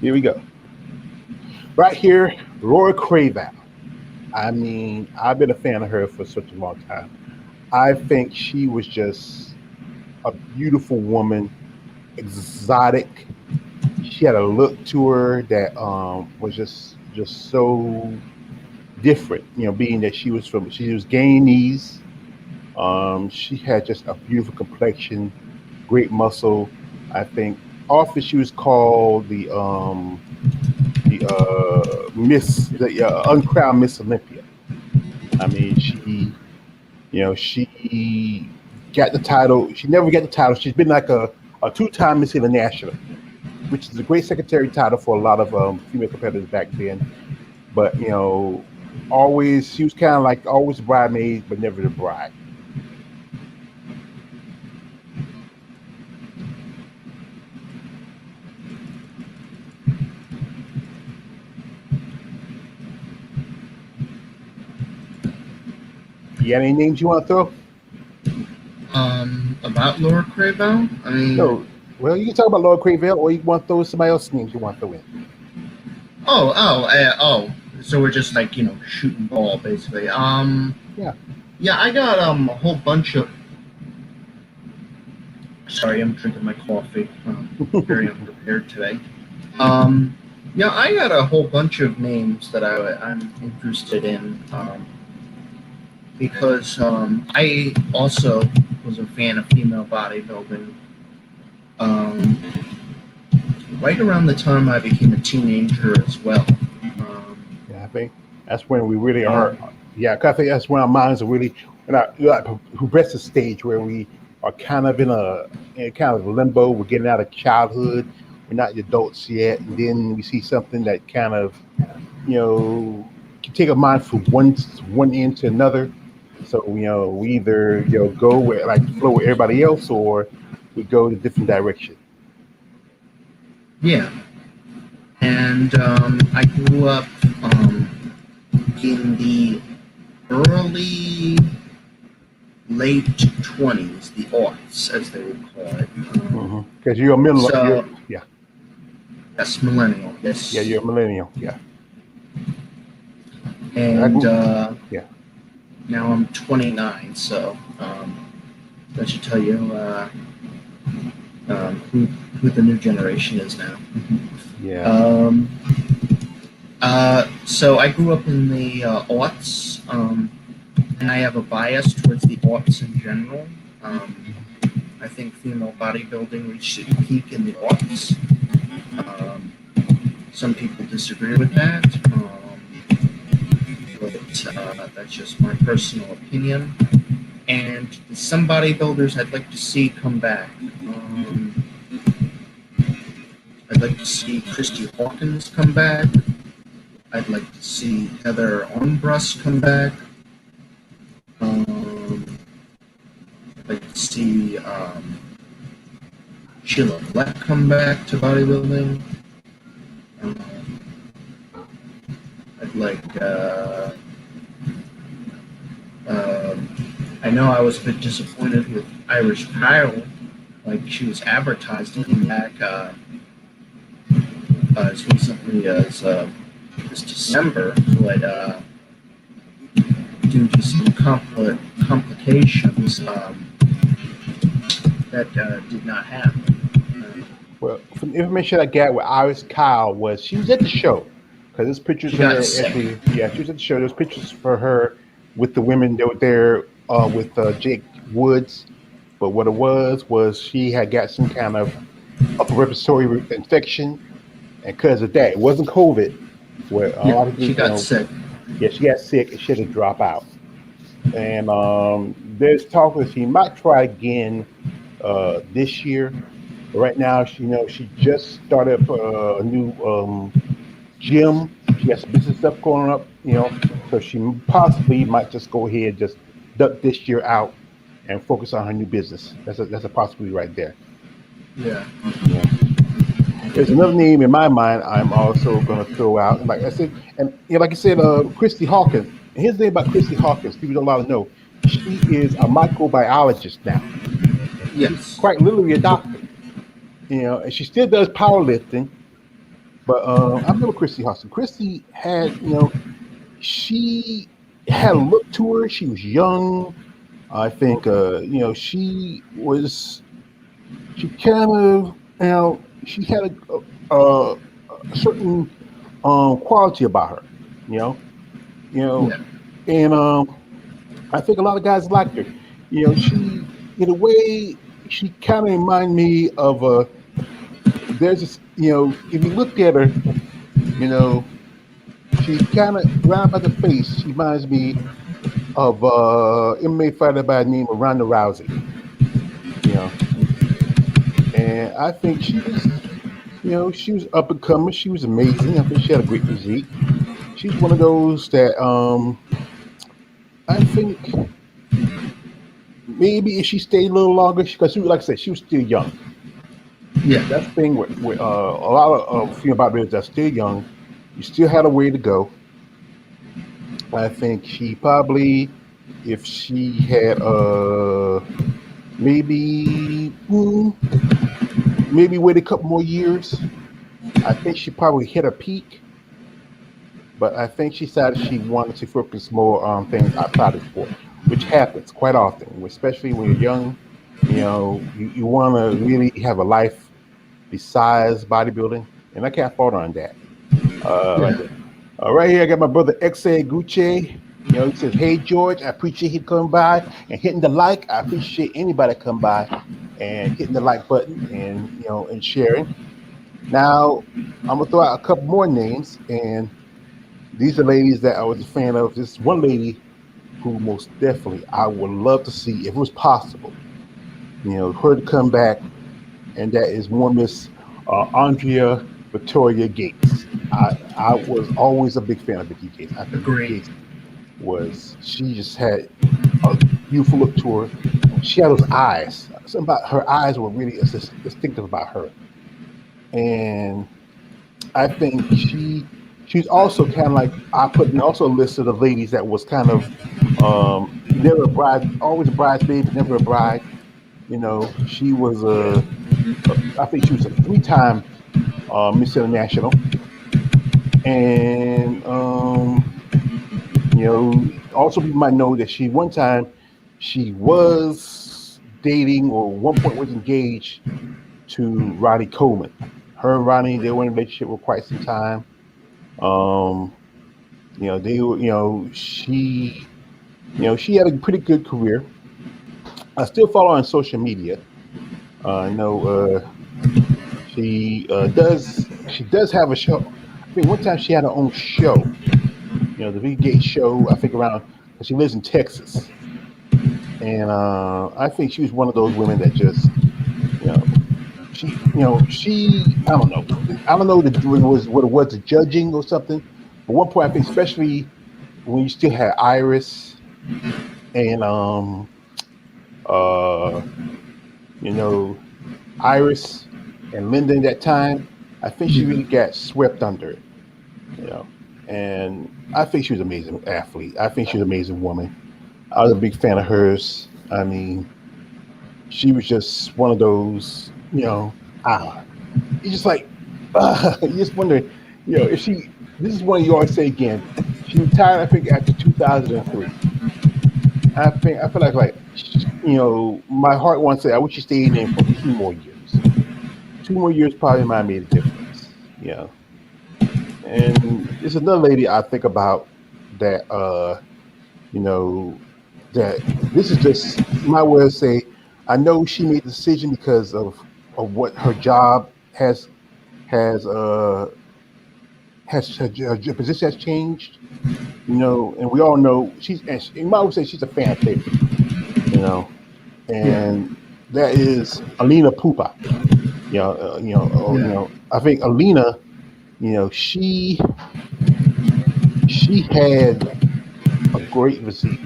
Here we go. Right here, Laura Craval. I mean, I've been a fan of her for such a long time. I think she was just a beautiful woman, exotic. She had a look to her that was just so different. Being that she was Guyanese. She had just a beautiful complexion, great muscle. I think often she was called the uncrowned Miss Olympia. I mean, she got the title. She never got the title. She's been like a two-time Miss International, which is a great secretary title for a lot of female competitors back then. But always she was kind of like always a bridesmaid, but never the bride. You got any names you want to throw? About Laura Cravel? I mean, No. Well, you can talk about Laura Cravel, or you want to throw somebody else's names you want to throw in. oh. So we're just like shooting ball basically. Yeah. Yeah, I got a whole bunch of. Sorry, I'm drinking my coffee. Very unprepared today. Yeah, I got a whole bunch of names that I'm interested in. Because I also was a fan of female bodybuilding. Right around the time I became a teenager as well. Yeah, I think that's when we really are. Yeah, 'cause I think that's when our minds are really like who rests the stage where we are kind of in kind of limbo. We're getting out of childhood. We're not adults yet, and then we see something that kind of can take a mind from one end to another. So we either go with like flow with everybody else, or we go in a different direction. Yeah, and I grew up in the early late 20s, the aughts as they would call it. Because you're a middle. So Yeah. Yes, millennial. Yes. Yeah, you're a millennial. Yeah. And yeah. now I'm 29, so that should tell you who the new generation is now. Yeah. So I grew up in the aughts, and I have a bias towards the aughts in general. I think female bodybuilding reached its peak in the aughts. Some people disagree with that, but that's just my personal opinion. And some bodybuilders I'd like to see come back. I'd like to see Christy Hawkins come back. I'd like to see Heather Armbrust come back. I'd like to see Sheila Fleck come back to bodybuilding. I'd like. I know I was a bit disappointed with Irish Kyle. Like she was advertised to come back as recently as this December, but due to some complications, that did not happen. Well, from the information I got with Iris Kyle was she was at the show because there's pictures of her she was at the show. There's pictures for her with the women that were there with Jake Woods. But what it was she had got some kind of upper respiratory infection, and because of that, it wasn't COVID. Where she got sick. Yeah, she got sick and she had to drop out. And there's talk that she might try again this year. But right now, she just started up a new gym. She has some business stuff going up, so she possibly might just go ahead and just duck this year out and focus on her new business. That's a possibility right there. Yeah. There's another name in my mind I'm also going to throw out. Like I said, Christy Hawkins. And here's the thing about Christy Hawkins. People don't allow to know. She is a microbiologist now. Yes. She's quite literally a doctor. And she still does powerlifting, But I remember Christy Hudson. Christy had, she had a look to her. She was young. I think, she kind of, she had a certain quality about her, you know, you know, Yeah. and I think a lot of guys liked her. She, in a way, she kind of reminded me of there's this, if you looked at her, you know, she kind of round by the face. She reminds me of MMA fighter by the name of Ronda Rousey. You know, and I think she was up and coming. She was amazing. I think she had a great physique. She's one of those that I think maybe if she stayed a little longer, because like I said, she was still young. Yeah. That's the thing with a lot of female bodybuilders that's still young. You still had a way to go. I think she probably, if she had maybe maybe wait a couple more years, I think she probably hit a peak. But I think she decided she wanted to focus more on things outside of sport, which happens quite often, especially when you're young. You want to really have a life besides bodybuilding, and I can't fault her on that. Right Yeah. there. Right here, I got my brother Exe Gucci. He says, "Hey George, I appreciate you coming by and hitting the like. I appreciate anybody come by and hitting the like button and and sharing." Now, I'm gonna throw out a couple more names, and these are ladies that I was a fan of. This one lady who most definitely I would love to see if it was possible. Her to come back, and that is one Miss Andrea Victoria Gates. I was always a big fan of Vicky Gates. I think Vicky Agreed. Gates she just had a beautiful look to her. She had those eyes. Something about her eyes were really distinctive about her, and I think she's also kind of like I put in also a list of the ladies that was kind of never a bride, always a bridesmaid, but never a bride. She was I think she was a three-time Miss International, and also people might know that she one time she was dating or at one point was engaged to Ronnie Coleman. Her and Ronnie, they were in a relationship for quite some time. Um, they were, she had a pretty good career. I still follow her on social media. I know she does have a show. I think one time she had her own show. The Big Gate show. I think around. She lives in Texas, and I think she was one of those women that just you know she I don't know the was what it was the judging or something. But one point I think especially when you still had Iris and uh you know Iris and Linda in that time, I think she Yeah. really got swept under it, you know. And I think she was an amazing athlete. I think she was an amazing woman. I was a big fan of hers. I mean, she was just one of those, ah, you just like, you just wonder, if she, this is one you always say again, she retired, I think, after 2003. I feel my heart wants to say, I wish she stayed in for 2 more years. 2 more years probably might have made a difference, And there's another lady I think about that, you know, that this is just my way to say, I know she made the decision because of what her job has her position has changed, and we all know and you might would say she's a fan favorite, you know, Yeah. and that is Alina Pupa. Yeah. I think Alina, you know, she she had a great physique,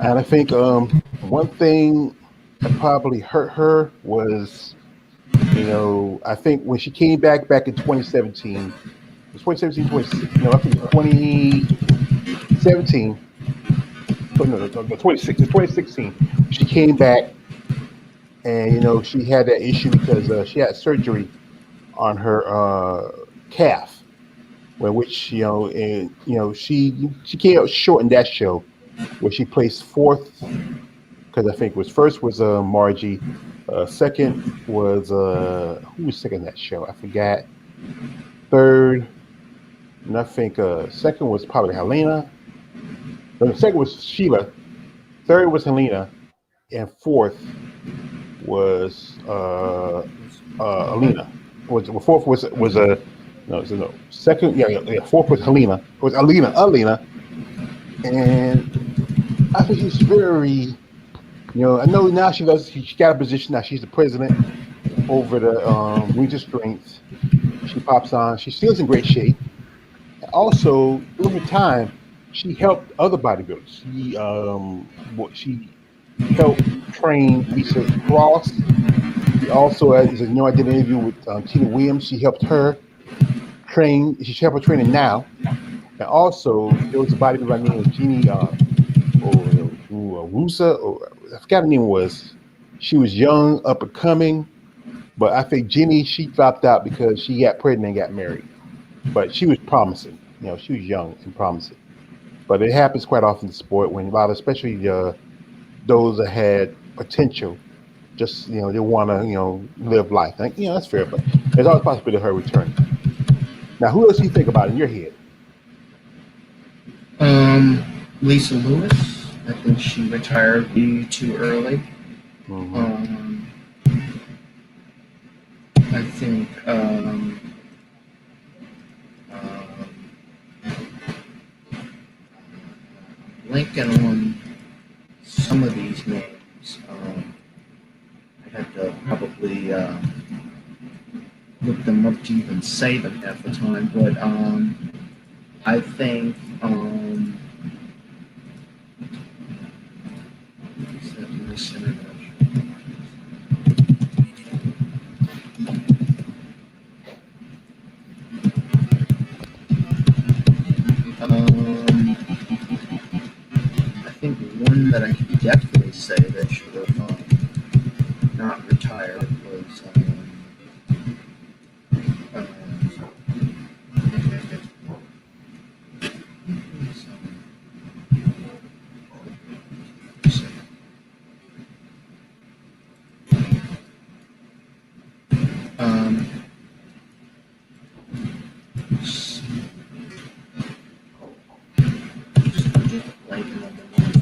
and I think one thing that probably hurt her was, I think when she came back in 2017, it was 2017, 20, I think 2017, no, 2016, she came back and, she had that issue because she had surgery on her calf, which and she came out short in that show, where she placed fourth, because I think it was first was Margie, second was who was second in that show? I forgot. Third, and I think second was probably Helena. No, the second was Sheila. Third was Helena, and fourth was Alina. Fourth was a no second fourth was Helena. It was Alina, and I think she's very I know now she got a position now. She's the president over the winter strength. She pops on. She's still in great shape. Also, over time, she helped other bodybuilders. She helped train Lisa Cross. She also, as I did an interview with Tina Williams. She helped her train. She helped her training now. And also, there was a bodybuilder by the name of Jeannie Rusa. I forgot her name was. She was young, up and coming. But I think Jeannie, she dropped out because she got pregnant and got married. But she was promising. She was young and promising. But it happens quite often in the sport when a lot, especially those that had potential, just they want to live life. And, that's fair, but there's always a possibility of her returning. Now, who else do you think about in your head? Lisa Lewis. I think she retired too early. Mm-hmm. I think blanking on some of these names. I had to probably look them up to even say them half the time, but I think I think one that I can definitely say that should have not retired was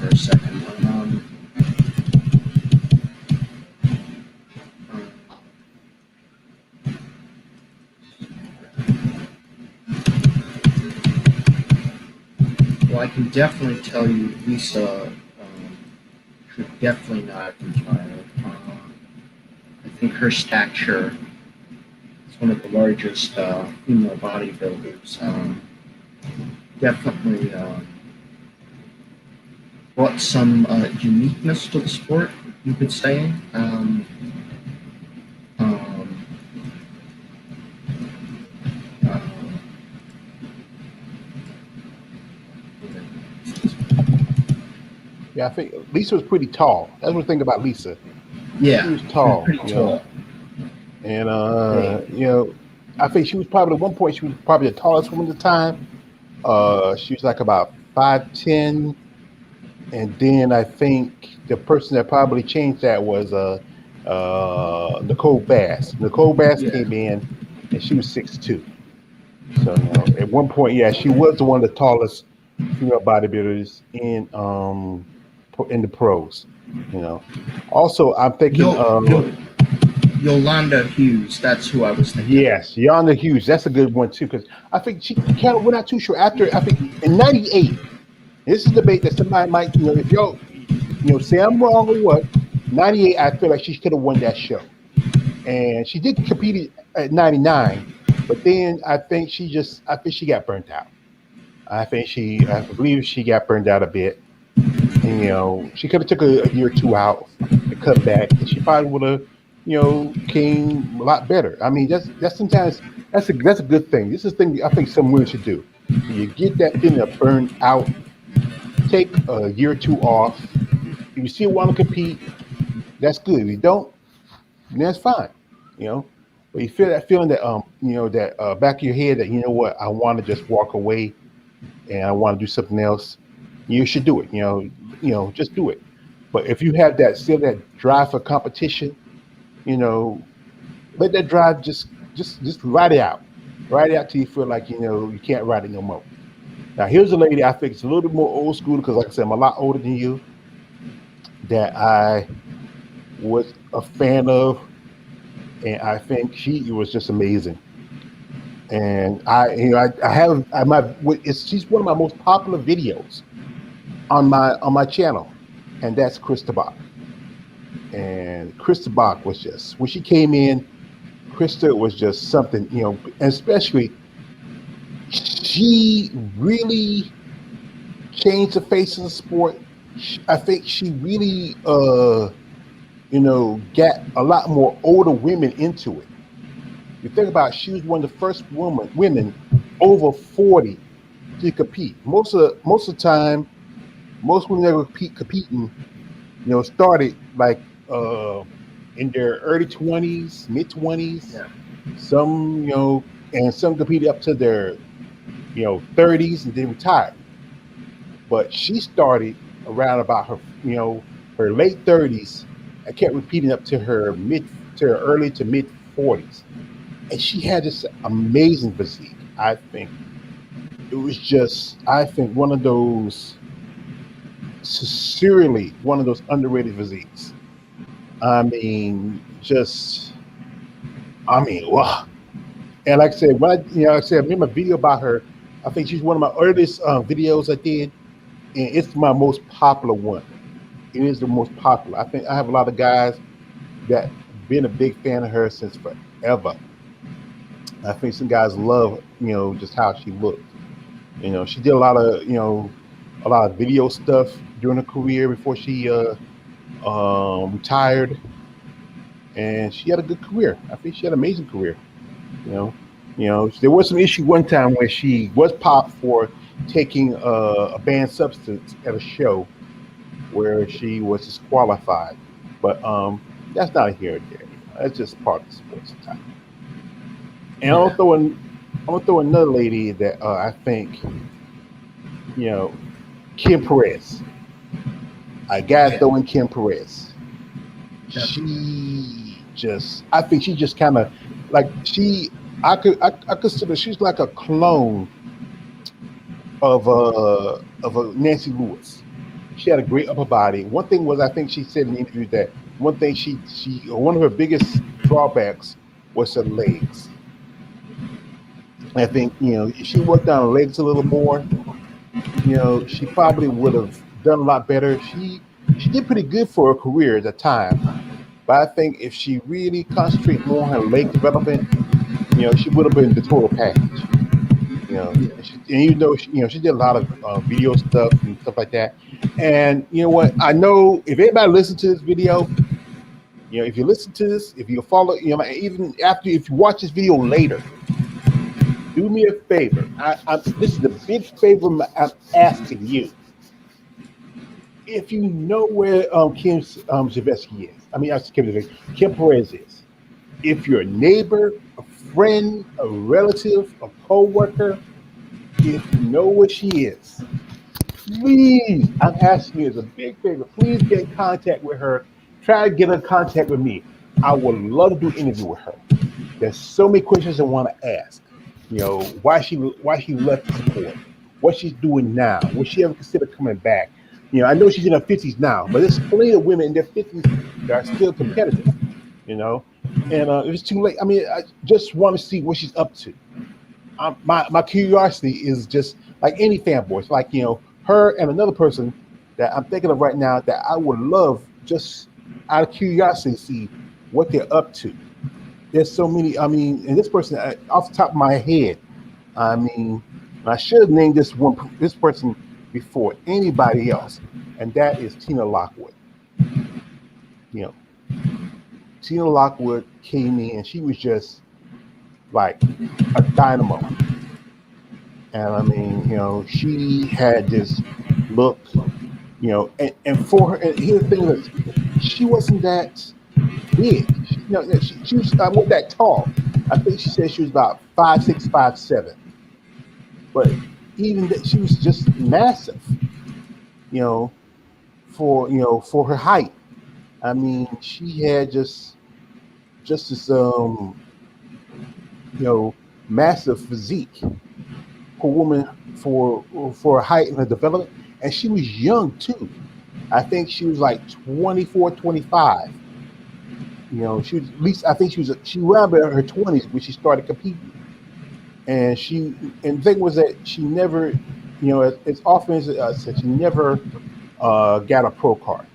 for a second. Well, I can definitely tell you Lisa should definitely not retire. I think her stature is one of the largest female bodybuilders. Definitely brought some uniqueness to the sport, you could say. Yeah, I think Lisa was pretty tall. That's one thing about Lisa. Yeah, she was tall. Pretty tall. And I think she was probably at one point she was probably the tallest woman at the time. She was like about 5'10", and then I think the person that probably changed that was Nicole Bass. Nicole Bass came in, and she was 6'2". So at one point, she was one of the tallest female bodybuilders in the pros. Also I'm thinking Yolanda Hughes. That's who I was thinking. Yes, Yolanda Hughes. That's a good one too, because I think we're not too sure. After I think in '98, this is a debate that somebody might if y'all say I'm wrong or what. '98, I feel like she could have won that show, and she did compete at '99, but then I think she got burnt out. I believe she got burned out a bit. And, she could have took a year or two out and cut back, and she probably would have, came a lot better. I mean, that's sometimes that's a good thing. This is a thing I think some women should do. You get that feeling of burned out, take a year or two off. If you still want to compete, that's good. If you don't, then that's fine. But you feel that feeling that that back of your head that you know what, I want to just walk away and I want to do something else. You should do it. Just do it. But if you have that still that drive for competition, you know, let that drive just ride it out. Ride it out till you feel like you can't ride it no more. Now here's a lady I think it's a little bit more old school because like I said, I'm a lot older than you that I was a fan of, and I think she was just amazing. And I have I my it's she's one of my most popular videos on my channel, and that's Krista Bach. And Krista Bach was just when she came in, Krista was just something, and especially she really changed the face of the sport. I think she really got a lot more older women into it. You think about it, she was one of the first women over 40 to compete. Most of the time, most women that were competing, started like in their early 20s, mid 20s. Yeah. Some, and some competed up to their 30s and then retired. But she started around about her late 30s and kept repeating up to her early to mid 40s. And she had this amazing physique. I think it was just, I think, one of those, sincerely, one of those underrated physiques. I mean, just, I mean, wow. And like I said, like I said, I made a video about her. I think she's one of my earliest videos I did, and it's my most popular one. It is the most popular. I think I have a lot of guys that been a big fan of her since forever. I think some guys love, just how she looked. She did a lot of video stuff during her career before she retired, and she had a good career. I think she had an amazing career. You know, there was some issue one time where she was popped for taking a banned substance at a show where she was disqualified. But that's not here or there. That's just part of the sports sometimes. And Yeah. I'm gonna throw another lady that I think you know Kim Perez. I gotta Yeah. throw in Kim Perez. Definitely. I think she just kind of like I consider she's like a clone of a Nancy Lewis. She had a great upper body. One thing was I think she said in the interview that one thing she one of her biggest drawbacks was her legs. I think if she worked on her legs a little more, she probably would have done a lot better. She did pretty good for her career at the time, but I think if she really concentrated more on her leg development, she would have been the total package. And even though she did a lot of video stuff and stuff like that. And you know what? I know if anybody listens to this video, if you listen to this, if you follow, like, even after if you watch this video later, do me a favor. This is the big favor I'm asking you. If you know where Kim Zavetsky is, I mean, Kim Perez is. If you're a neighbor, a friend, a relative, a co-worker, if you know where she is, please, I'm asking you as a big favor, please get in contact with her. Try to get in contact with me. I would love to do an interview with her. There's so many questions I want to ask. Why she left the sport, what she's doing now, would she ever consider coming back? I know she's in her 50s now, but there's plenty of women in their 50s that are still competitive. You know, and if it's too late, I mean, I just want to see what she's up to. My curiosity is just like any fanboy. It's like her and another person that I'm thinking of right now that I would love just out of curiosity to see what they're up to. There's so many. I mean, and this person off the top of my head, I mean, I should have named this person before anybody else, and that is Tina Lockwood. You know, Tina Lockwood came in and she was just like a dynamo. And I mean, she had this look, and for her, and here's the thing is, she wasn't that big. She was not that tall. I think she said she was about 5'6", 5'7". But even that, she was just massive, you know, for her height. I mean, she had just this massive physique for woman for her height and her development, and she was young too. I think she was like 24, 25. She was at least I think she around in her 20s when she started competing. And the thing was that she never, as often as I said, she never got a pro card.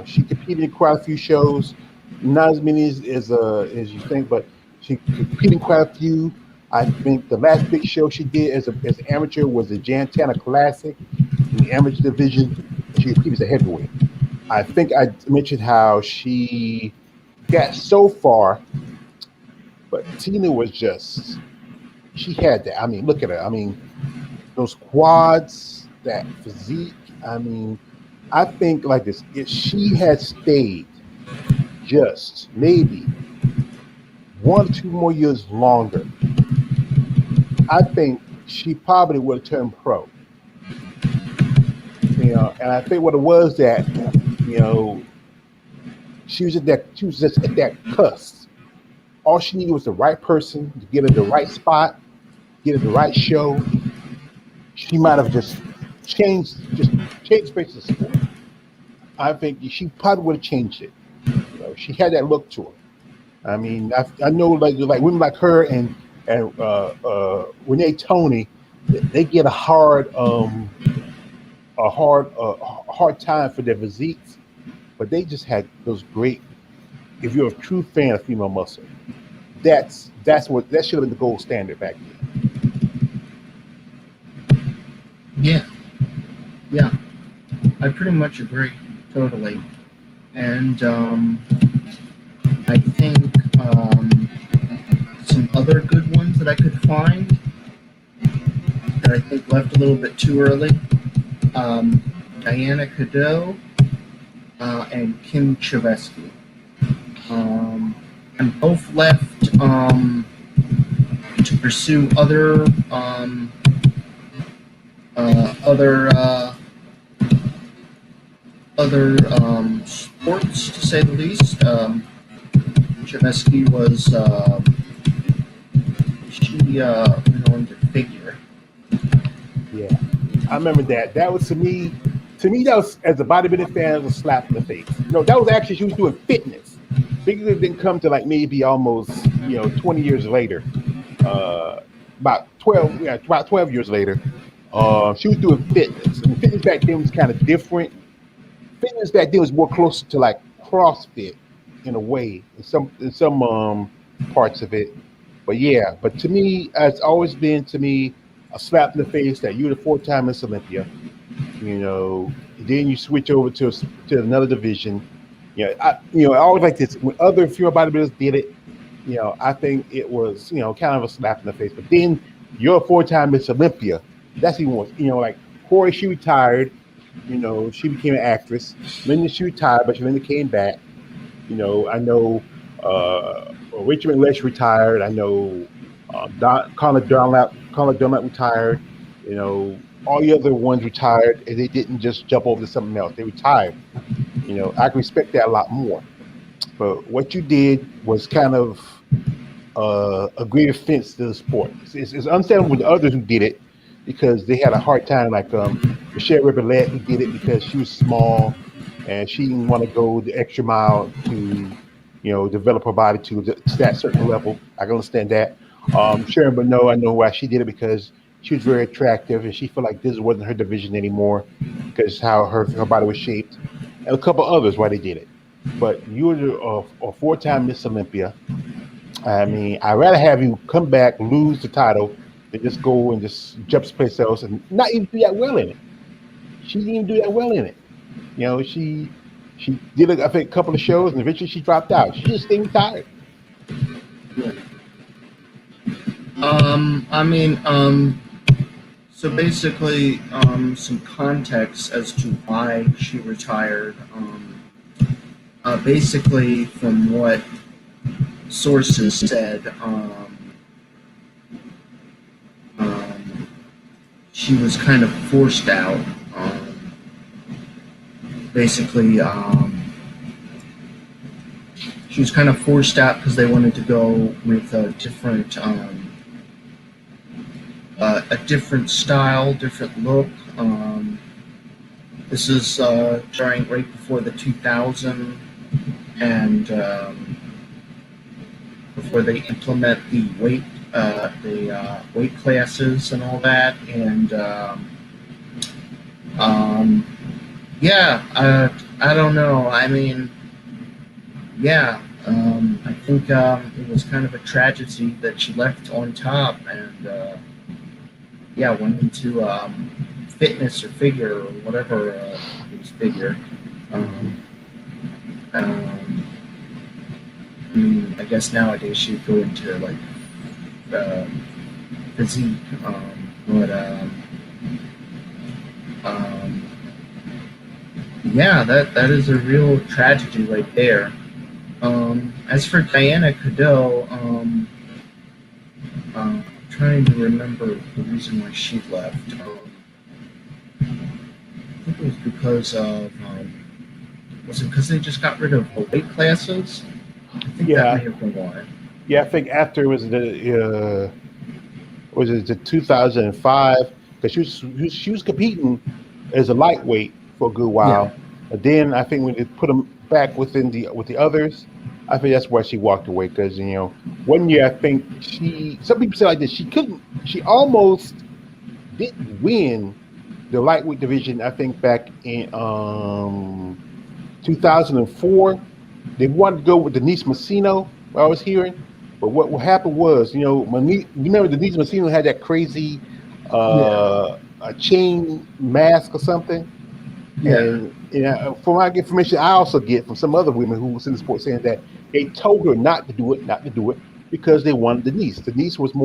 She competed in quite a few shows, not as many as you think, but she competed in quite a few. I think the last big show she did as an amateur was the Jantana Classic in the amateur division. She competed as a heavyweight. I think I mentioned how she got so far, but Tina was she had that. I mean, look at her. I mean, those quads, that physique. I mean, I think like this, if she had stayed just maybe 1 or 2 more years longer, I think she probably would have turned pro. And I think what it was that, she was just at that cusp. All she needed was the right person to get in the right spot, get in the right show. She might have just changed faces of sport. I think she probably would have changed it. She had that look to her. I mean, I know like women like her and Renee Tony, they get a hard time for their physiques, but they just had those great. If you're a true fan of female muscle, that should have been the gold standard back then. Yeah, I pretty much agree totally, and I think some other good ones that I could find that I think left a little bit too early. Diana Cadeau and Kim Chevesky. And both left to pursue other sports, to say the least. Chevesky was went on to figure. Yeah, I remember that. That was to me that was, as a bodybuilding fan, it was a slap in the face. That was actually, she was doing fitness. Figure didn't come to like maybe almost 20 years later. About 12 years later. She was doing fitness. And fitness back then was kind of different. Fitness back then was more closer to like CrossFit in a way, in some parts of it. But to me, it's always been a slap in the face that you're the 4-time Miss Olympia. Then you switch over to another division. I always like this when other female bodybuilders did it. I think it was kind of a slap in the face. But then you're a 4-time Miss Olympia. That's even worse. Like Corey, she retired. She became an actress. Linda, she retired, but Linda came back. I know Rachel McLesh retired. I know Carla Dunlap retired. All the other ones retired, and they didn't just jump over to something else. They retired. I can respect that a lot more. But what you did was kind of a great offense to the sport. It's understandable with the others who did it because they had a hard time, like Michelle Ribbolette, who did it because she was small and she didn't want to go the extra mile to, develop her body to that certain level. I can understand that. Sharon Bonneau, I know why she did it because she was very attractive and she felt like this wasn't her division anymore because how her body was shaped. And a couple others why they did it. But you were a 4-time Miss Olympia. I mean, I'd rather have you come back, lose the title, than just go and just jump someplace else and not even do that well in it. She didn't even do that well in it. She did, I think, a couple of shows and eventually she dropped out. She just stayed retired. So basically, some context as to why she retired. Basically, from what sources said she was kind of forced out. Basically, she was kind of forced out because they wanted to go with a different style, different look. This is during right before the 2000 and before they implement the weight classes and all that, and I don't know. I mean, yeah, I think it was kind of a tragedy that she left on top and went into fitness or figure or whatever it was figure. I mean, I guess nowadays she'd go into like physique, but that is a real tragedy right there. As for Diana Cadell, I'm trying to remember the reason why she left. I think it was because of was it because they just got rid of the weight classes? I think that may have been why. Yeah, I think after was the 2005 because she was competing as a lightweight for a good while. Yeah. But then I think when they put them back with the others, I think that's why she walked away. Because 1 year I think some people say like this, she almost didn't win the lightweight division. I think back in 2004, they wanted to go with Denise Messino. I was hearing, but what happened was, remember Denise Messino had that crazy a chain mask or something. Yeah. And from my information, I also get from some other women who was in the sport saying that they told her not to do it because they wanted Denise. Denise Messino was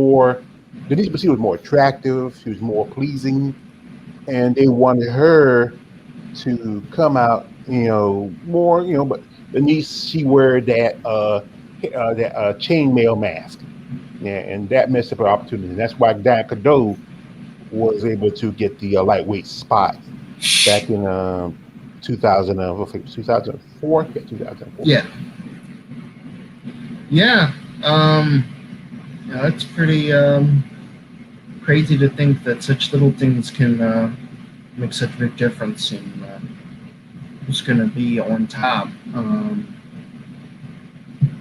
more attractive. She was more pleasing, and they wanted her to come out, more, but Denise, she wear that chainmail mask, and that messed up her opportunity. And that's why Diana Cadell was able to get the lightweight spot back in 2004. Yeah, 2004. Yeah. It's pretty crazy to think that such little things can make such a big difference in who's going to be on top.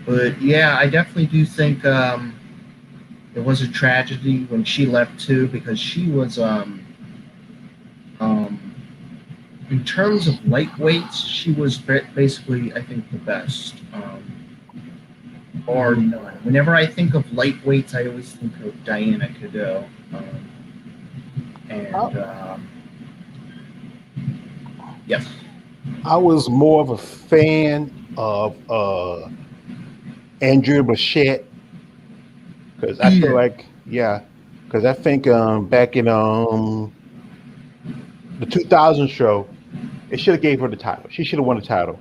But yeah, I definitely do think it was a tragedy when she left too, because she was in terms of lightweights, she was basically, I think, the best, bar none. Whenever I think of lightweights, I always think of Diana Cadell, yes. I was more of a fan of Andrea Blanchett because I feel like, because I think back in the 2000 show, it should have gave her the title. She should have won the title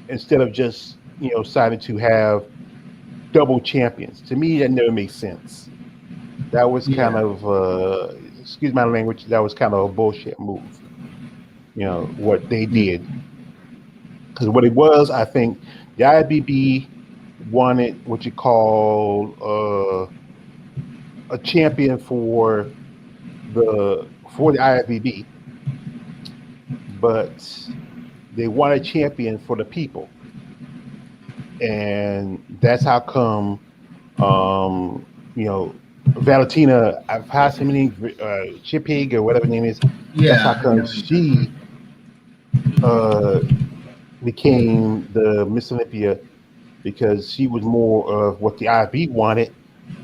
instead of just deciding to have double champions. To me, that never makes sense. That was kind of excuse my language. That was kind of a bullshit move. What they did, because what it was, I think the IFBB wanted what you call a champion for the IFBB, but they want a champion for the people, and that's how come Valentina Chipig or whatever her name is. That's how come she became the Miss Olympia, because she was more of what the IFB wanted,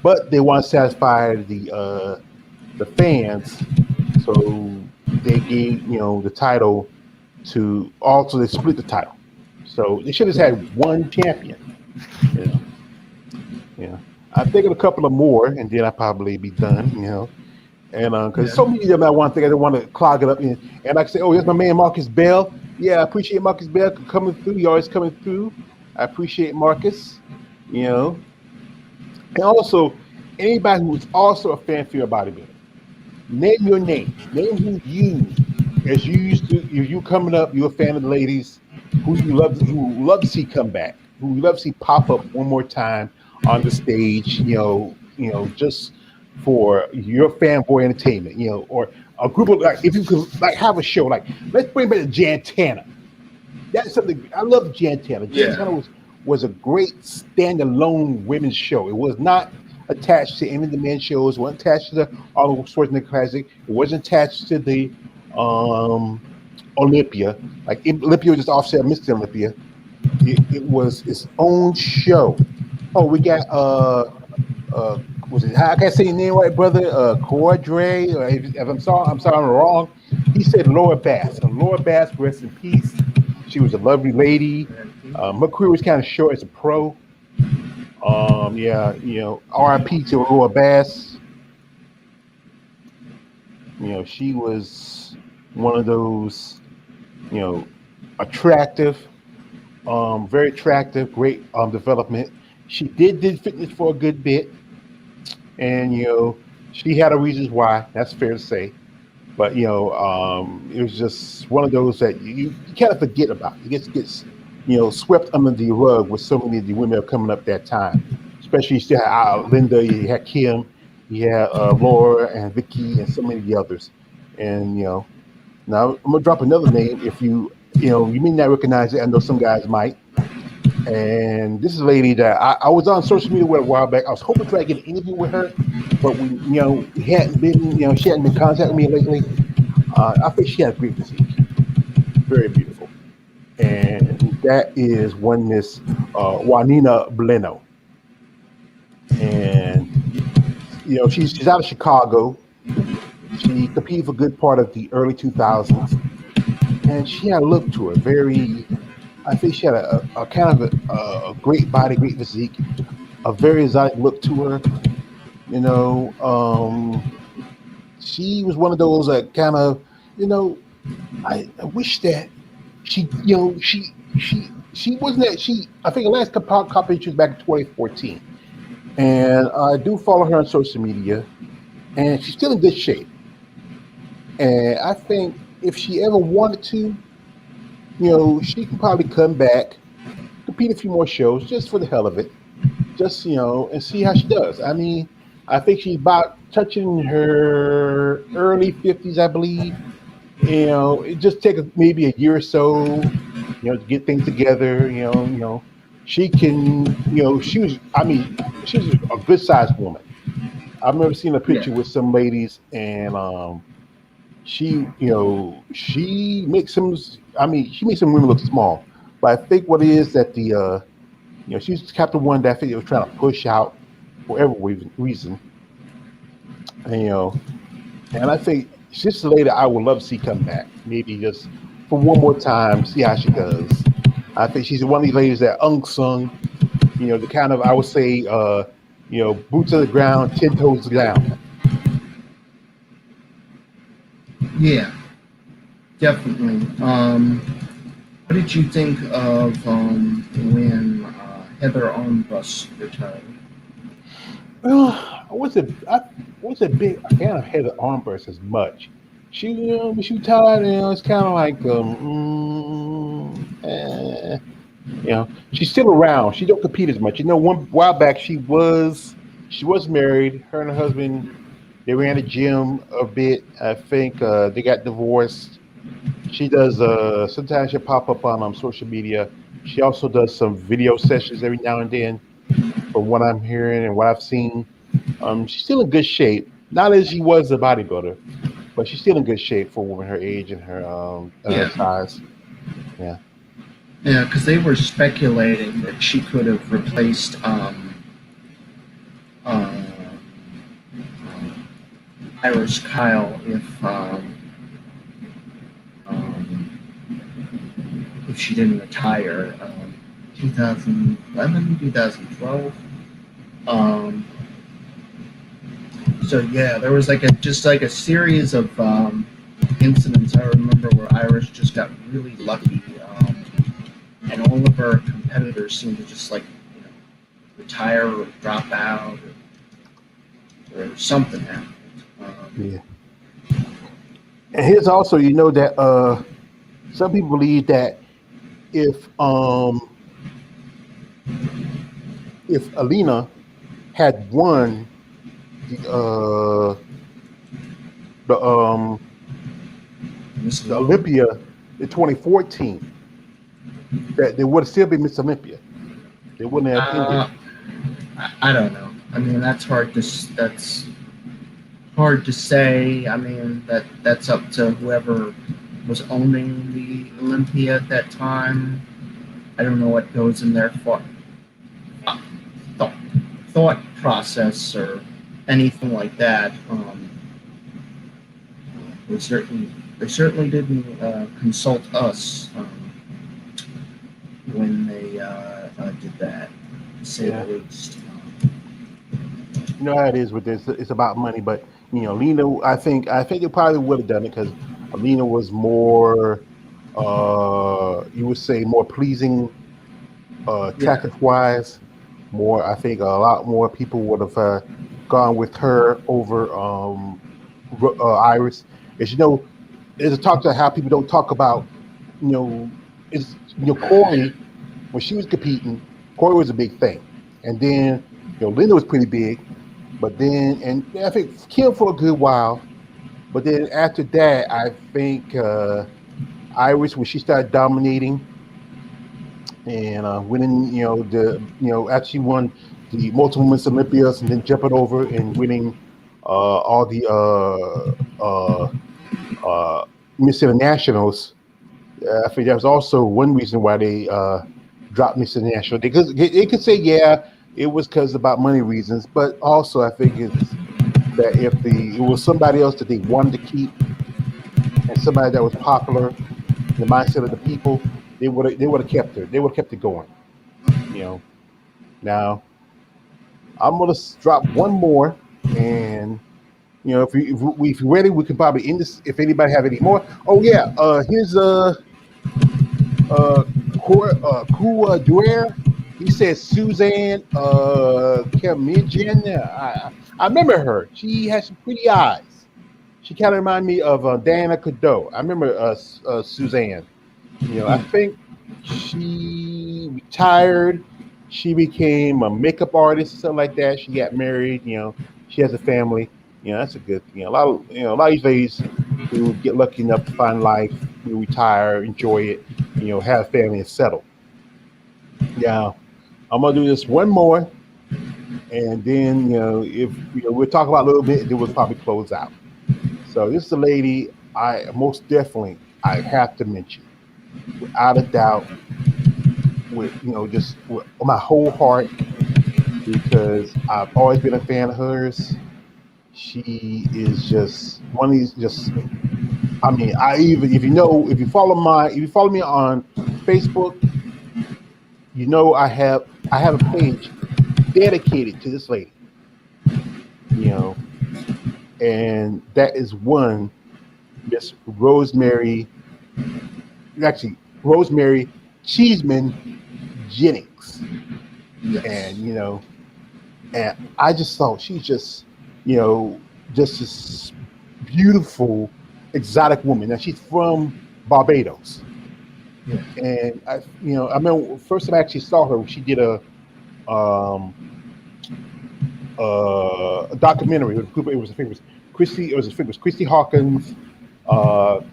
but they want to satisfy the fans, so they gave the title to also they split the title. So they should have had one champion. I think of a couple of more, and then I'll probably be done. And because so many of them I want to want to clog it up, and like I say, oh, here's my man Marcus Bell. Yeah, I appreciate Marcus Bell coming through. You're always coming through. I appreciate Marcus. You know, and also anybody who's also a fan for your bodybuilder. Name your name. Name who you, as you used to, if you coming up, you're a fan of the ladies, who you love to see come back, who you love to see pop up one more time on the stage. Just for your fanboy entertainment. Or a group of like, if you could like have a show, like let's bring back the Jantana. That's something I love. Jantana. Yeah. Jantana was a great standalone women's show. It was not attached to any of the men's shows. It wasn't attached to the Arnold Schwarzenegger Classic. It wasn't attached to the um, Olympia. Like Olympia was just offset Mr. Olympia. It was its own show. Oh, we got uh was it I can't say your name right, brother. Cordray. If I'm sorry I'm wrong. He said Laura Bass. And Laura Bass, rest in peace. She was a lovely lady. Her career was kind of short as a pro. Yeah, R.I.P. to Laura Bass. She was one of those, you know, attractive, very attractive, great development. She did fitness for a good bit, and she had her reasons why. That's fair to say. But it was just one of those that you kind of forget about. It gets swept under the rug with so many of the women coming up that time. Especially you still had Linda, you had Kim, you had Laura and Vicky, and so many of the others. And now I'm gonna drop another name. If you may not recognize it. I know some guys might. And this is a lady that I was on social media with a while back. I was hoping to try to get an interview with her, but we hadn't been, she hadn't been contacting me lately. I think she has great physique, very beautiful, and that is one Miss Juanina Bleno, and she's out of Chicago. She competed for a good part of the early 2000s, and she had a look to her very. I think she had a kind of a great body, great physique, a very exotic look to her. You know, she was one of those that kind of, you know, I wish that she, she wasn't that she. I think the last competition was back in 2014, and I do follow her on social media, and she's still in good shape. And I think if she ever wanted to, she can probably come back, compete a few more shows just for the hell of it, just and see how she does. I mean, I think she's about touching her early 50s, I believe. It just take maybe a year or so, to get things together. She can, she was. I mean, she's a good sized woman. I've never seen a Yeah. picture with some ladies, and she makes some. I mean, she makes some women look small. But I think what it is that she's kept the one that I think it was trying to push out for whatever reason. And, and I think she's the lady I would love to see come back. Maybe just for one more time, see how she does. I think she's one of these ladies that unsung, the kind of I would say, boots on the ground, 10 toes down. Yeah, definitely. What did you think of when Heather Armbrust retired? Well, I wasn't a big fan of Heather Armbrust as much. She, when she retired, it's kind of like, she's still around. She don't compete as much. One while back she was married. Her and her husband they ran a gym a bit. I think they got divorced. She does. Sometimes she'll pop up on social media. She also does some video sessions every now and then. From what I'm hearing and what I've seen, she's still in good shape. Not as she was a bodybuilder, but she's still in good shape for a woman her age and her Yeah, size. Yeah. yeah, because they were speculating that she could have replaced uh, Iris Kyle if she didn't retire. 2011, 2012. Um, so yeah, there was like a series of incidents. I remember where Iris just got really lucky, and all of her competitors seemed to just like retire or drop out or something happened. Yeah. And here's also, that some people believe that if Alina had won the Miss the World? Olympia in 2014, that they would still be Miss Olympia. They wouldn't have ended. I don't know. I mean, that's hard to say. I mean, that's up to whoever was owning the Olympia at that time. I don't know what goes in their thought, thought process or anything like that. They certainly didn't consult us when they did that, to say the Yeah. least. You know how it is with this. It's about money, but Lena. I think they probably would have done it because Alina was more, you would say, more pleasing, Yeah, attractive wise. More, I think a lot more people would have gone with her over Iris. As you know, there's a talk to how people don't talk about, is Corey when she was competing. Corey was a big thing, and then Linda was pretty big. But then, and I think Kim for a good while. But then after that, I think Iris, when she started dominating and winning, after she won the multiple Miss Olympias and then jumping over and winning all the Miss Internationals. I think that was also one reason why they dropped Miss International. They could say, yeah, it was because about money reasons, but also I think it's that if it was somebody else that they wanted to keep and somebody that was popular in the mindset of the people, they would have kept her. They would have kept it going. You know. Now I'm gonna drop one more, and if you're ready, we can probably end this. If anybody have any more, oh yeah, here's Kua Duer. He says Suzanne Kamijian. I remember her. She has some pretty eyes. She kind of reminded me of Diana Cadot. I remember Suzanne. I think she retired. She became a makeup artist, something like that. She got married. She has a family. That's a good thing. A lot of these ladies who get lucky enough to find life, retire, enjoy it, have a family and settle. Now, I'm gonna do this one more, and then if we'll talk about a little bit, then we'll probably close out. So this is a lady I most definitely I have to mention, without a doubt, with just with my whole heart, because I've always been a fan of hers. She is just one of these. Just I mean, if you follow me on Facebook, I have a page dedicated to this lady. You know, and that is one Miss Rosemary. Actually, Rosemary Cheeseman Jennings, and yes. and I just thought she's you know, just this beautiful, exotic woman. Now she's from Barbados, Yeah. and I remember first time I actually saw her, she did um, a documentary. It was a famous Christy. It was Christy Hawkins,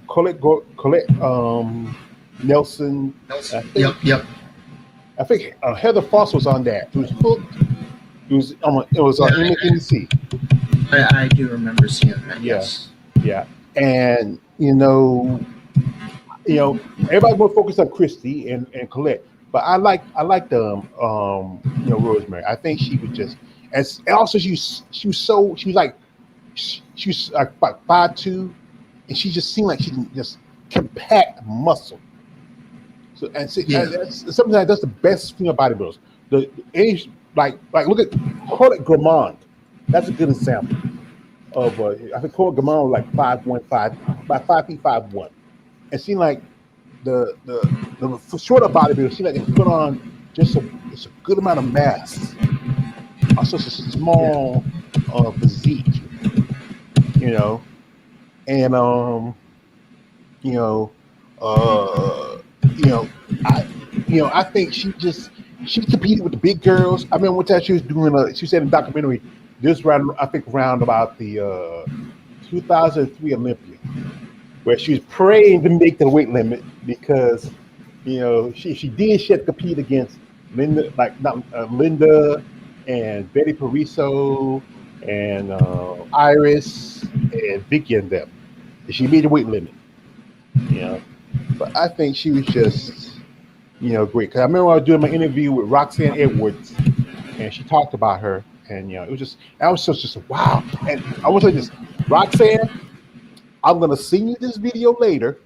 Colette Nelson. I Yep. think Yep. Heather Foss was on that. It was hooked. It was on Yeah. MSNBC. I do remember seeing that. Yeah, Yes. yeah, and everybody's more focused on Christy and Colette, but I like the Rosemary. I think she was just and also she was like she was like about 5'2", and she just seemed like she can just compact muscle. So and see, Yeah. that's something that's the best female bodybuilders. Any like look at Claude Gramond. That's a good example of I think Claude Gramond was like 5'1", about 5 feet 5'1", and seemed like the shorter bodybuilders seem like they put on just a good amount of mass such a small physique, you know, and you know, uh, you know, I, I think she competed with the big girls. I mean, one time she was doing she said in a documentary this round, I think around about the 2003 Olympia, where she was praying to make the weight limit because she did she had to compete against Linda, like not Linda and Betty Pariso and Iris and Vicky and them. And she made the weight limit, you know. But I think she was just great. Because I remember I was doing my interview with Roxanne Edwards, and she talked about her, and it was just I was just wow. And I was like this, Roxanne, I'm gonna send you this video later,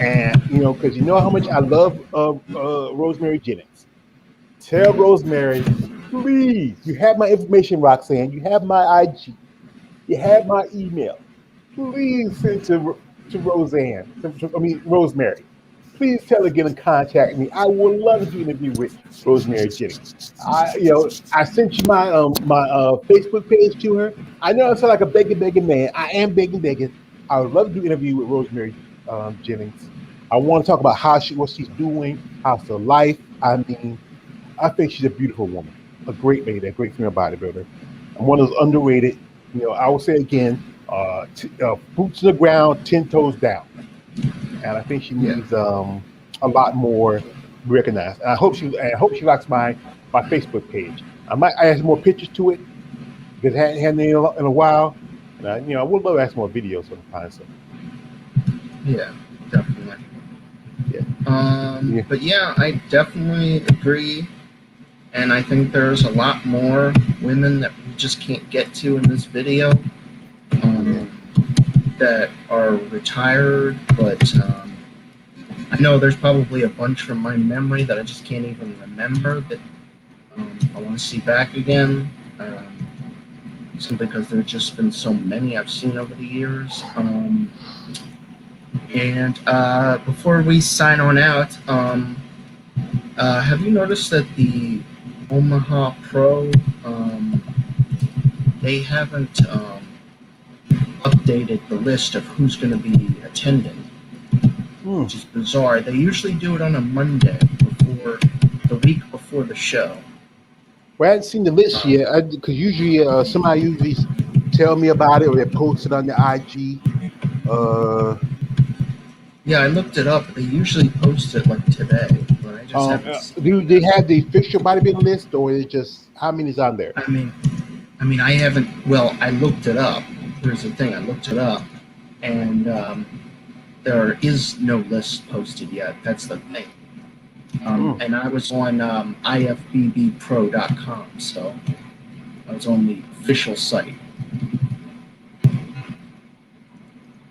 and because you know how much I love Rosemary Jennings. Tell Rosemary, please. You have my information, Roxanne. You have my IG. You have my email. Please send to Roseanne. Rosemary. Please tell her to get in contact with me. I would love to do an interview with Rosemary Jennings. I sent you my Facebook page to her. I know I sound like a begging man. I am begging. I would love to do an interview with Rosemary Jennings. I want to talk about what she's doing, how's her life. I mean, I think she's a beautiful woman, a great lady, a great female bodybuilder, and one of those underrated. I will say again, boots to the ground, 10 toes down, and I think she needs a lot more recognized. And I hope she likes my Facebook page. I might add some more pictures to it because I hadn't had any in a while, and I would love to add some more videos when I find some. Yeah, definitely. Yeah. But yeah, I definitely agree. And I think there's a lot more women that we just can't get to in this video that are retired. But I know there's probably a bunch from my memory that I just can't even remember that I want to see back again. Simply because there's just been so many I've seen over the years. And before we sign on out, have you noticed that the Omaha Pro, they haven't updated the list of who's going to be attending, which is bizarre. They usually do it on a Monday the week before the show. Well, I haven't seen the list yet because usually somebody usually tell me about it or they post it on the IG. Yeah, I looked it up. They usually post it like today, but I just haven't seen do they have the official bodybuilding list, or is it just how many's on there? I mean, I haven't. Well, I looked it up. Here's the thing: I looked it up, and there is no list posted yet. That's the thing. And I was on ifbbpro.com, so I was on the official site.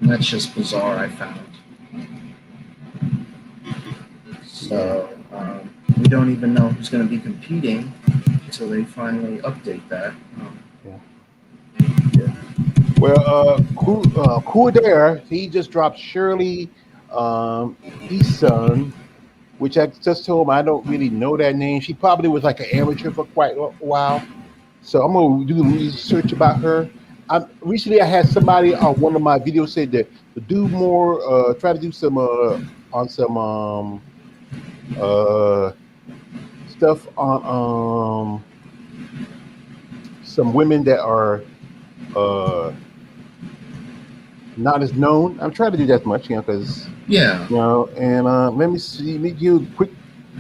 And that's just bizarre, I found. So we don't even know who's going to be competing until they finally update that. Well, Cool Dare, he just dropped Shirley Eason, which I just told him I don't really know that name. She probably was like an amateur for quite a while. So I'm going to do research about her. Recently, I had somebody on one of my videos said that to do more, try to do some on some stuff on some women that are not as known. I'm trying to do that much, because and let me see. Let me give a quick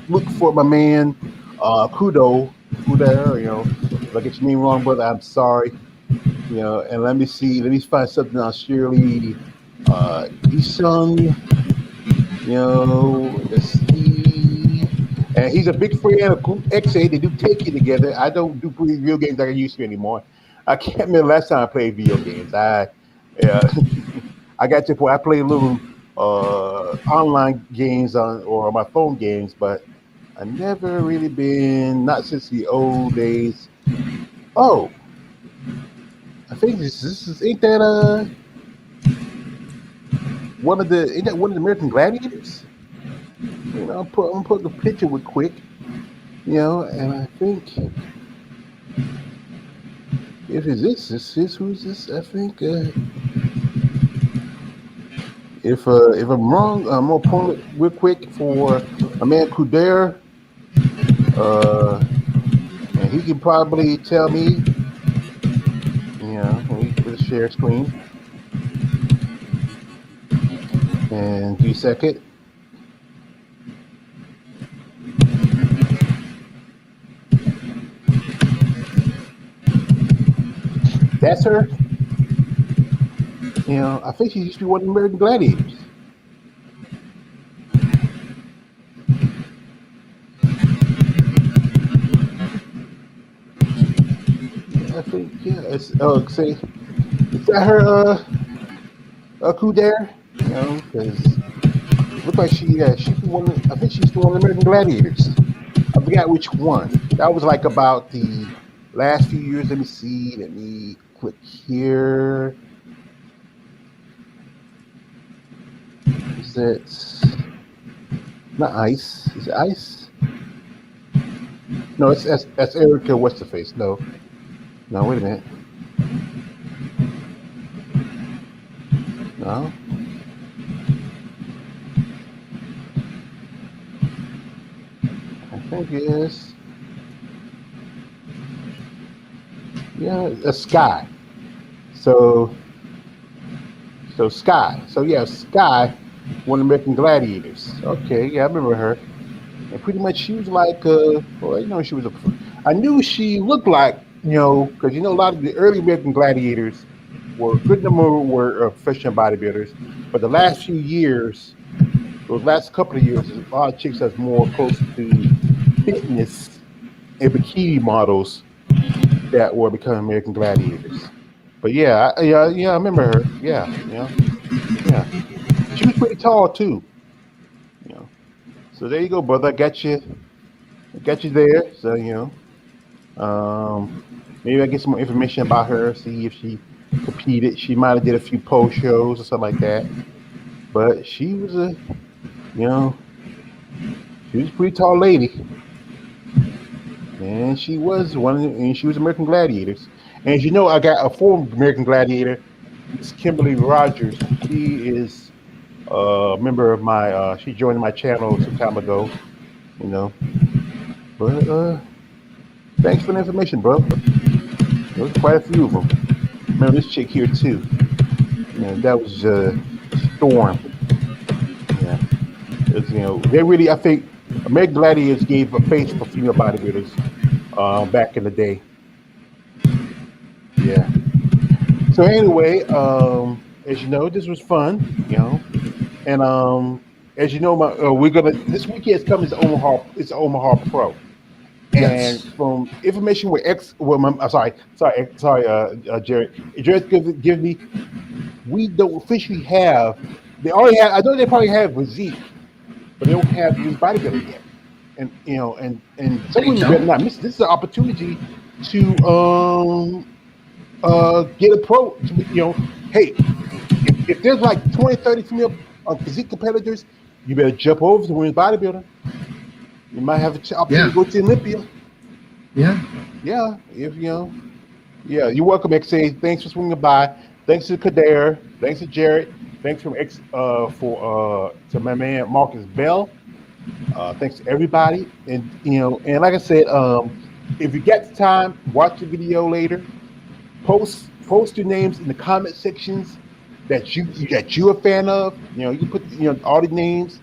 look for my man Kudo there. If I get your name wrong, brother, I'm sorry. And let me see. Let me find something on Shirley Eason. Let's see. And he's a big fan of Group XA. They do take it together. I don't do video games like I used to anymore. I can't remember the last time I played video games. I got to the point I play little online games or my phone games, but I never really been, not since the old days. Oh, I think this is ain't that one of the American Gladiators? I'm put the picture with quick, and I think If it's this is who's this? I think if I'm wrong, I'm gonna pull it real quick for my man Kuder. And he can probably tell me, when we put a share screen and do second. That's her. I think she used to be one of the American Gladiators. I think, yeah. It's say, is that her Kuder? Because look like she's one. I think she's one of the American Gladiators. I forgot which one. That was like about the last few years. Let me see. Let me click here. Is it not Ice? Is it Ice? No, that's Erica. What's the face? No, wait a minute. No. I think it is. Yeah, a Sky. So Sky. So yeah, Sky, one of the American Gladiators. Okay, yeah, I remember her. And pretty much she was like, she was I knew she looked like, because a lot of the early American Gladiators were a good number were professional bodybuilders, but the last few years, those last couple of years, a lot of chicks that's more close to fitness and bikini models that were becoming American Gladiators. But yeah, I remember her. Yeah. She was pretty tall too. So there you go, brother. I got you there. So maybe I get some more information about her. See if she competed. She might have did a few post shows or something like that. But she was she was a pretty tall lady, and she was she was American Gladiators. And as you know, I got a former American Gladiator, Miss Kimberly Rogers. She is a member of my. She joined my channel some time ago. But thanks for the information, bro. There's quite a few of them. Remember this chick here too. That was Storm. Yeah, they really. I think American Gladiators gave a face for female bodybuilders back in the day. Yeah. So anyway, as you know, this was fun. And as you know, we're gonna this weekend is coming to Omaha. It's Omaha Pro. And from information with Jared. Jared give me. We don't officially have. They already have. I know they probably have physique, but they don't have women's bodybuilder yet. And and some women better not miss. This is an opportunity to get a pro. Hey, if there's like 20, 30 female physique competitors, you better jump over to women's bodybuilder. You might have an opportunity to go to Olympia. Yeah. Yeah. If yeah, you're welcome, XA. Thanks for swinging by. Thanks to Kader. Thanks to Jared. Thanks to my man Marcus Bell. Thanks to everybody. And and like I said, if you get the time, watch the video later. Post your names in the comment sections that you're a fan of. You can put all the names.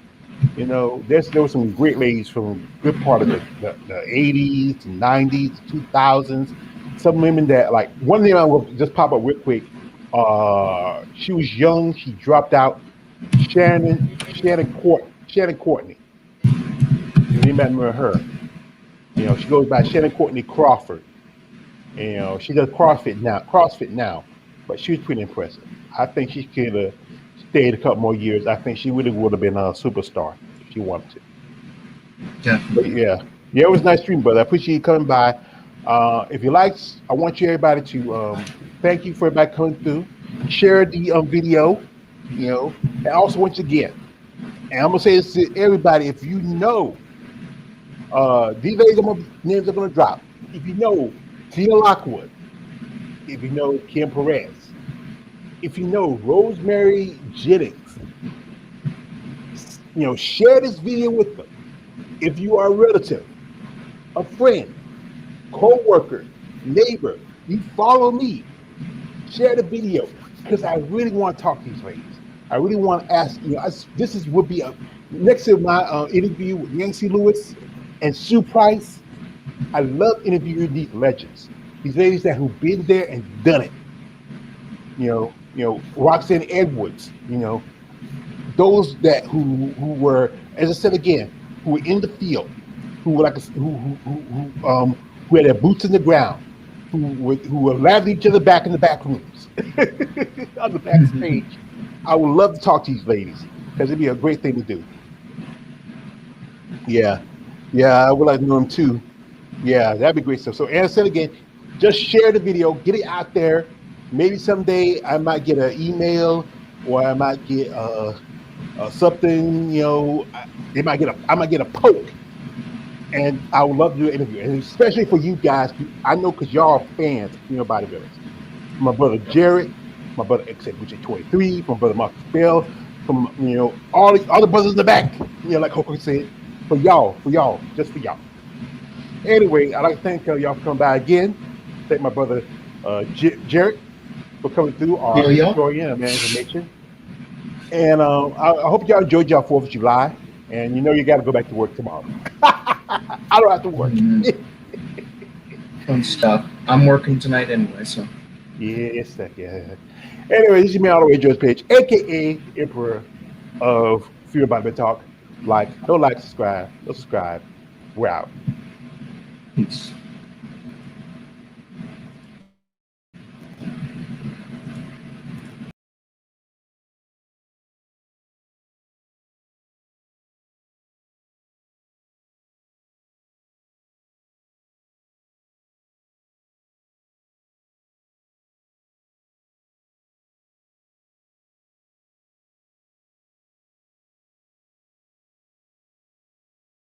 There were some great ladies from a good part of the 80s, to 90s, 2000s. Some women that like one name I will just pop up real quick. She was young. She dropped out. Shannon Courtney. You remember her? She goes by Shannon Courtney Crawford. She does CrossFit now, but she was pretty impressive. I think she could have stayed a couple more years. I think she would have been a superstar if she wanted to. Definitely. But yeah, it was a nice stream, brother. I appreciate you coming by. If you liked, I want everybody to thank you for everybody coming through. Share the video, and also once again, and I'm gonna say this to everybody: if these ladies names are gonna drop. If Tia Lockwood, if you know Kim Perez, if you know Rosemary Jennings, share this video with them. If you are a relative, a friend, co-worker, neighbor, you follow me, share the video because I really want to talk to these ladies. I really want to ask, would be next to my interview with Nancy Lewis and Sue Price. I love interviewing these legends, these ladies that who've been there and done it. Roxanne Edwards, those that who were, as I said again, who were in the field, who were who had their boots in the ground, who were laughing each other back in the back rooms, on the backstage. I would love to talk to these ladies because it'd be a great thing to do. Yeah, I would like to know them too. Yeah, that'd be great stuff. So, as I said again, just share the video, get it out there. Maybe someday I might get an email or I might get something. I might get a poke, and I would love to do an interview, and especially for you guys. I know because y'all are fans of Female Bodybuilders. My brother Jared, my brother XJ23, my brother Marcus Bell, from all the brothers in the back. Like Coco said, for y'all, just for y'all. Anyway, I'd like to thank y'all for coming by again. Thank my brother Jared for coming through our story and information. And I hope y'all enjoyed y'all 4th of July. And you got to go back to work tomorrow. I don't have to work. Fun stuff. I'm working tonight anyway, so. Yes, yeah. Anyway, this is me all the way, George Page, aka Emperor of Female Bodybuilder Talk. Subscribe. We're out. Peace.